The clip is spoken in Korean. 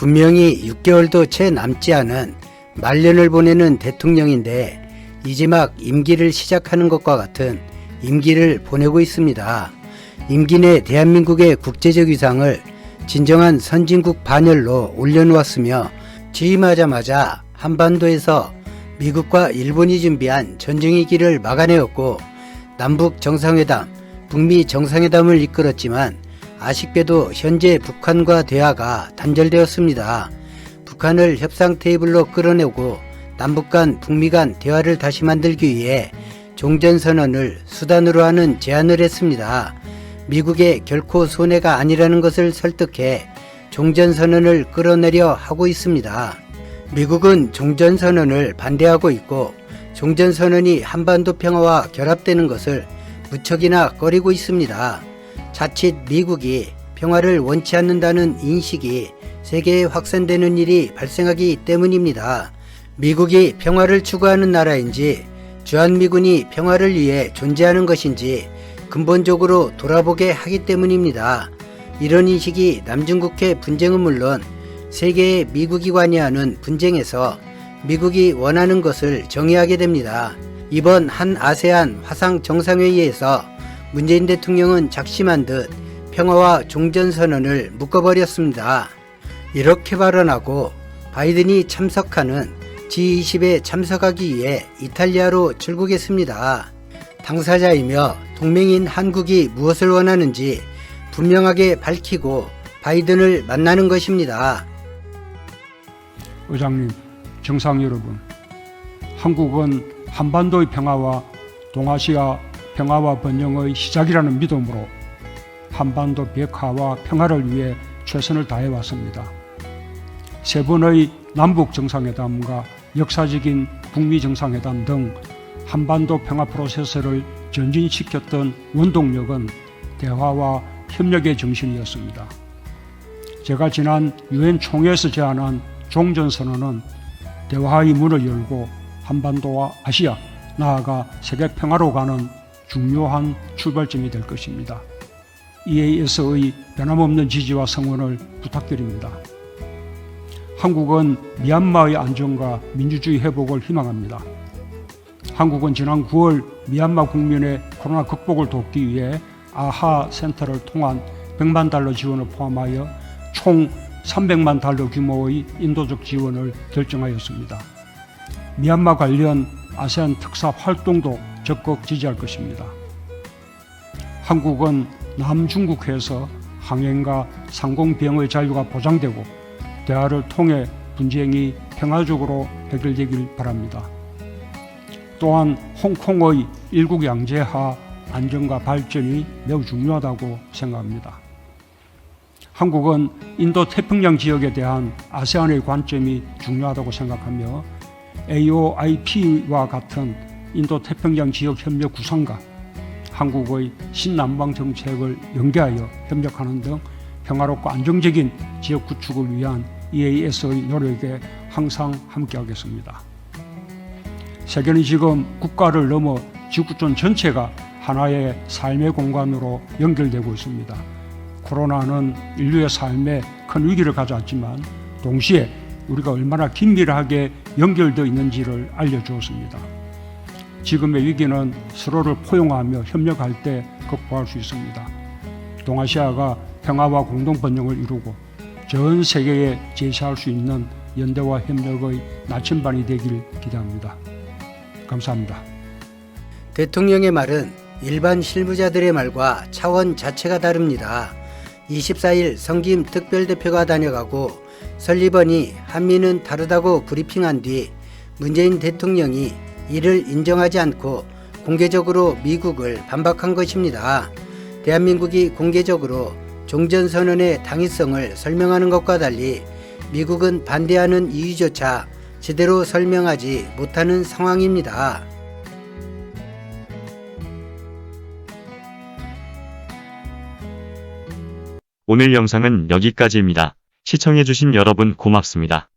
분명히 6개월도 채 남지 않은 말년을 보내는 대통령인데 이제 막 임기를 시작하는 것과 같은 임기를 보내고 있습니다. 임기 내 대한민국의 국제적 위상을 진정한 선진국 반열로 올려놓았으며 취임하자마자 한반도에서 미국과 일본이 준비한 전쟁의 길을 막아내었고 남북 정상회담, 북미 정상회담을 이끌었지만 아쉽게도 현재 북한과 대화가 단절되었습니다. 북한을 협상 테이블로 끌어내고 남북 간 북미 간 대화를 다시 만들기 위해 종전선언을 수단으로 하는 제안을 했습니다. 미국에 결코 손해가 아니라는 것을 설득해 종전선언을 끌어내려 하고 있습니다. 미국은 종전선언을 반대하고 있고 종전선언이 한반도 평화와 결합되는 것을 무척이나 꺼리고 있습니다. 자칫 미국이 평화를 원치 않는다는 인식이 세계에 확산되는 일이 발생하기 때문입니다. 미국이 평화를 추구하는 나라인지 주한미군이 평화를 위해 존재하는 것인지 근본적으로 돌아보게 하기 때문입니다. 이런 인식이 남중국해 분쟁은 물론 세계의 미국이 관여하는 분쟁에서 미국이 원하는 것을 정의하게 됩니다. 이번 한 아세안 화상 정상회의에서 문재인 대통령은 작심한 듯 평화와 종전선언을 묶어버렸습니다. 이렇게 발언하고 바이든이 참석하는 G20에 참석하기 위해 이탈리아로 출국했습니다. 당사자이며 동맹인 한국이 무엇을 원하는지 분명하게 밝히고 바이든을 만나는 것입니다. 의장님, 정상 여러분, 한국은 한반도의 평화와 동아시아 평화와 번영의 시작이라는 믿음으로 한반도 벽화와 평화를 위해 최선을 다해왔습니다. 세 번의 남북 정상회담과 역사적인 북미 정상회담 등 한반도 평화 프로세스를 전진시켰던 원동력은 대화와 협력의 정신이었습니다. 제가 지난 유엔 총회에서 제안한 종전선언은 대화의 문을 열고 한반도와 아시아, 나아가 세계 평화로 가는 중요한 출발점이 될 것입니다. EAS의 변함없는 지지와 성원을 부탁드립니다. 한국은 미얀마의 안정과 민주주의 회복을 희망합니다. 한국은 지난 9월 미얀마 국민의 코로나 극복을 돕기 위해 아하 센터를 통한 100만 달러 지원을 포함하여 총 300만 달러 규모의 인도적 지원을 결정하였습니다. 미얀마 관련 아세안 특사 활동도 적극 지지할 것입니다. 한국은 남중국해에서 항행과 상공비행의 자유가 보장되고 대화를 통해 분쟁이 평화적으로 해결되길 바랍니다. 또한 홍콩의 일국양제하 안정과 발전이 매우 중요하다고 생각합니다. 한국은 인도태평양 지역에 대한 아세안의 관점이 중요하다고 생각하며 AOIP와 같은 인도태평양 지역 협력 구상과 한국의 신남방 정책을 연계하여 협력하는 등 평화롭고 안정적인 지역 구축을 위한 EAS의 노력에 항상 함께하겠습니다. 세계는 지금 국가를 넘어 지구촌 전체가 하나의 삶의 공간으로 연결되고 있습니다. 코로나는 인류의 삶에 큰 위기를 가져왔지만 동시에 우리가 얼마나 긴밀하게 연결되어 있는지를 알려주었습니다. 지금의 위기는 서로를 포용하며 협력할 때 극복할 수 있습니다. 동아시아가 평화와 공동번영을 이루고 전 세계에 제시할 수 있는 연대와 협력의 나침반이 되길 기대합니다. 감사합니다. 대통령의 말은 일반 실무자들의 말과 차원 자체가 다릅니다. 24일 성김 특별대표가 다녀가고 설리번이 한미는 다르다고 브리핑한 뒤 문재인 대통령이 이를 인정하지 않고 공개적으로 미국을 반박한 것입니다. 대한민국이 공개적으로 종전선언의 당위성을 설명하는 것과 달리 미국은 반대하는 이유조차 제대로 설명하지 못하는 상황입니다. 오늘 영상은 여기까지입니다. 시청해주신 여러분 고맙습니다.